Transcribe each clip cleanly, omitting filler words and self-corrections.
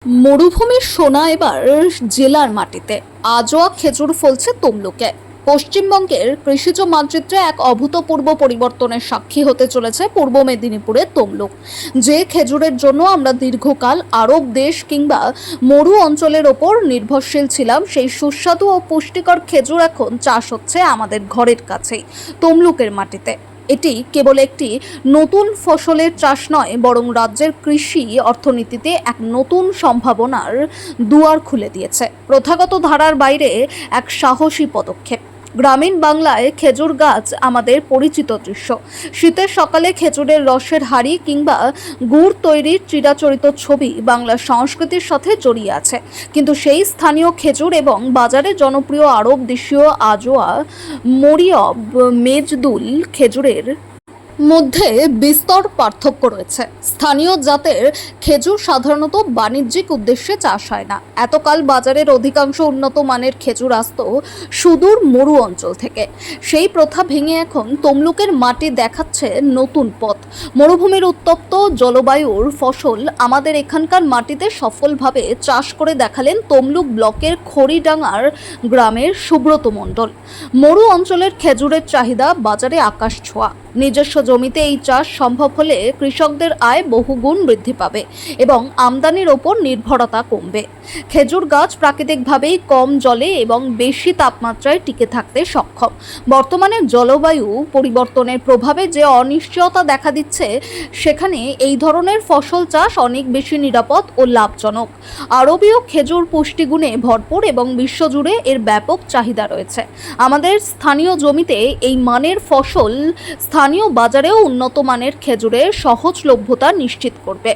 মরুভূমির সোনা এবার জেলার মাটিতে আজোয়া খেজুর ফলছে তমলুকে। পশ্চিমবঙ্গের কৃষিজ মানচিত্রে এক অভূতপূর্ব পরিবর্তনের সাক্ষী হতে চলেছে পূর্ব মেদিনীপুরের তমলুক। যে খেজুরের জন্য আমরা দীর্ঘকাল আরব দেশ কিংবা মরু অঞ্চলের ওপর নির্ভরশীল ছিলাম, সেই সুস্বাদু ও পুষ্টিকর খেজুর এখন চাষ হচ্ছে আমাদের ঘরের কাছেই, তমলুকের মাটিতে। এটি কেবল একটি নতুন ফসলের চাষ নয়, বরং রাজ্যের কৃষি অর্থনীতিতে এক নতুন সম্ভাবনার দুয়ার খুলে দিয়েছে। প্রথাগত ধারার বাইরে এক সাহসী পদক্ষেপ। গ্রামীণ বাংলায় খেজুর গাছ আমাদের পরিচিত দৃশ্য। শীতের সকালে খেজুরের রসের হাড়ি কিংবা গুড় তৈরির চিরাচরিত ছবি বাংলার সংস্কৃতির সাথে জড়িয়ে আছে। কিন্তু সেই স্থানীয় খেজুর এবং বাজারে জনপ্রিয় আরব দেশীয় আজোয়া, মরিয়ব, মেজদুল খেজুরের মধ্যে বিস্তর পার্থক্য রয়েছে। স্থানীয় জাতের খেজুর সাধারণত বাণিজ্যিক উদ্দেশ্যে চাষ হয় না। এতকাল বাজারের অধিকাংশ উন্নত মানের খেজুর আসতো সুদূর মরু অঞ্চল থেকে। সেই প্রথা ভেঙে এখন তমলুকের মাটি দেখাচ্ছে নতুন পথ। মরুভূমির উত্তপ্ত জলবায়ুর ফসল আমাদের এখানকার মাটিতে সফলভাবে চাষ করে দেখালেন তমলুক ব্লকের খড়িডাঙ্গার গ্রামের সুব্রত মণ্ডল। মরু অঞ্চলের খেজুরের চাহিদা বাজারে আকাশ ছোঁয়া। নিজস্ব জমিতে এই চাষ সম্ভব হলে কৃষকদের আয় বহুগুণ বৃদ্ধি পাবে এবং আমদানির ওপর নির্ভরতা কমবে। খেজুর গাছ প্রাকৃতিকভাবেই কম জলে এবং বেশি তাপমাত্রায় টিকে থাকতে সক্ষম। বর্তমানে জলবায়ু পরিবর্তনের প্রভাবে যে অনিশ্চয়তা দেখা দিচ্ছে, সেখানে এই ধরনের ফসল চাষ অনেক বেশি নিরাপদ ও লাভজনক। আরবীয় খেজুর পুষ্টিগুণে ভরপুর এবং বিশ্বজুড়ে এর ব্যাপক চাহিদা রয়েছে। আমাদের স্থানীয় জমিতে এই মানের ফসল স্থানীয় বাজারেও উন্নত মানের খেজুরের সহজলভ্যতা নিশ্চিত করবে।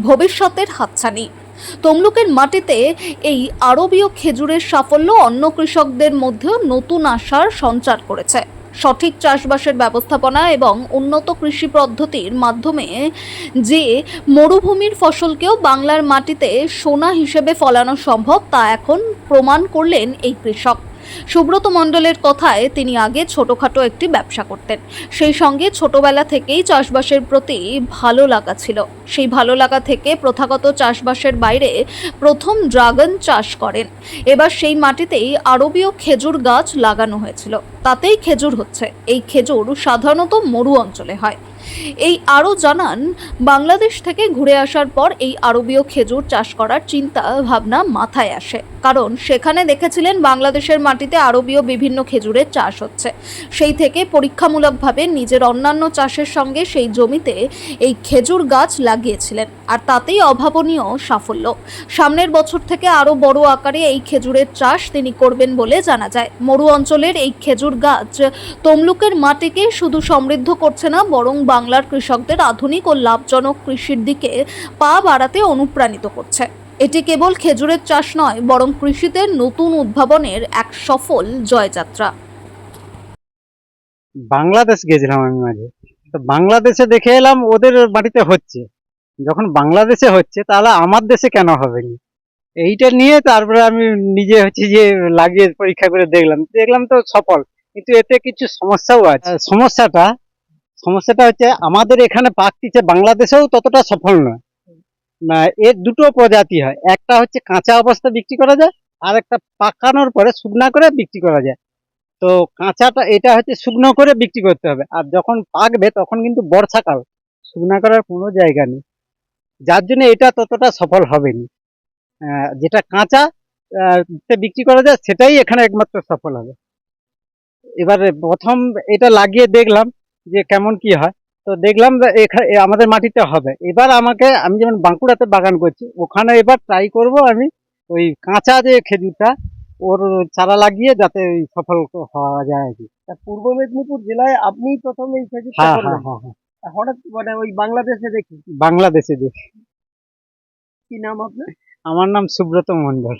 ভবিষ্যতের হাতছানি। তমলুকের মাটিতে এই আরবীয় খেজুরের সাফল্য অন্য কৃষকদের মধ্যেও নতুন আশার সঞ্চার করেছে। সঠিক চাষবাসের ব্যবস্থাপনা এবং উন্নত কৃষি পদ্ধতির মাধ্যমে যে মরুভূমির ফসলকেও বাংলার মাটিতে সোনা হিসেবে ফলানো সম্ভব, তা এখন প্রমাণ করলেন এই কৃষক। সুব্রত মণ্ডলের কথায়, তিনি আগে ছোটখাটো একটি ব্যবসা করতেন। সেই সঙ্গে ছোটবেলা থেকেই চাষবাসের প্রতি ভালো লাগা ছিল। সেই ভালো লাগা থেকে প্রথাগত চাষবাসের বাইরে প্রথম ড্রাগন চাষ করেন। এবার সেই মাটিতেই আরবীয় খেজুর গাছ লাগানো হয়েছিল। তাতেই খেজুর হচ্ছে। এই খেজুর সাধারণত মরু অঞ্চলে হয়। এই আরও জানান, বাংলাদেশ থেকে ঘুরে আসার পর এই আরবীয় খেজুর চাষ করার চিন্তা ভাবনা মাথায় আসে, কারণ সেখানে দেখেছিলেন বাংলাদেশের মাটিতে আরবীয় বিভিন্ন খেজুরের চাষ হচ্ছে। সেই থেকে পরীক্ষামূলকভাবে নিজের অন্যান্য চাষের সঙ্গে সেই জমিতে এই খেজুর গাছ লাগিয়েছিলেন, আর তাতেই অভাবনীয় সাফল্য। সামনের বছর থেকে আরও বড় আকারে এই খেজুরের চাষ তিনি করবেন বলে জানা যায়। মরু অঞ্চলের এই খেজুর গাছ তমলুকের মাটিকে শুধু সমৃদ্ধ করছে না, বরং বাংলার কৃষকদের আধুনিক ও লাভজনক কৃষির দিকে পা বাড়াতে অনুপ্রাণিত করছে। এটি কেবল খেজুরের চাষ নয়, বরং কৃষিতে নতুন উদ্ভাবনের এক সফল জয়যাত্রা। বাংলাদেশ গেছিলাম আমি মাঝে। তো বাংলাদেশে দেখে এলাম ওদের মাটিতে হচ্ছে। যখন বাংলাদেশে হচ্ছে তাহলে আমার দেশে কেন হবে না? এইটা নিয়ে তারপরে আমি নিজে হচ্ছে যে লাগিয়ে পরীক্ষা করে দেখলাম তো সফল। কিন্তু এতে কিছু সমস্যাও আছে। সমস্যাটা হচ্ছে আমাদের এখানে পাকতিছে, বাংলাদেশেও ততটা সফল নয়। এর দুটো প্রজাতি হয়, একটা হচ্ছে কাঁচা অবস্থা বিক্রি করা যায়, আর একটা পাকানোর পরে শুকনা করে বিক্রি করা যায়। তো কাঁচাটা এটা হচ্ছে শুকনো করে বিক্রি করতে হবে, আর যখন পাকবে তখন কিন্তু বর্ষাকাল, শুকনা করার কোনো জায়গা নেই। যার জন্য এটা ততটা সফল হবে না। যেটা কাঁচা তে বিক্রি করা যায় সেটাই এখানে একমাত্র সফল হবে। এবারে প্রথম এটা লাগিয়ে দেখলাম যে কেমন কি হয়। তো দেখলাম যে এখানে আমাদের মাটিতে হবে। এবার আমি যেমন বাঁকুড়াতে বাগান করছি, ওখানে এবার ট্রাই করব আমি ওই কাঁচা যে খেজুরটা ওর চারা লাগিয়ে যাতে ওই সফল হওয়া যায় আর কি। পূর্ব মেদিনীপুর জেলায় আপনিই প্রথম এই খেজুরটা হ্যাঁ হ্যাঁ করলেন? হ্যাঁ হ্যাঁ, হঠাৎ মানে ওই বাংলাদেশে দেখি। বাংলাদেশে দেখি। কি নাম আপনার? আমার নাম সুব্রত মণ্ডল।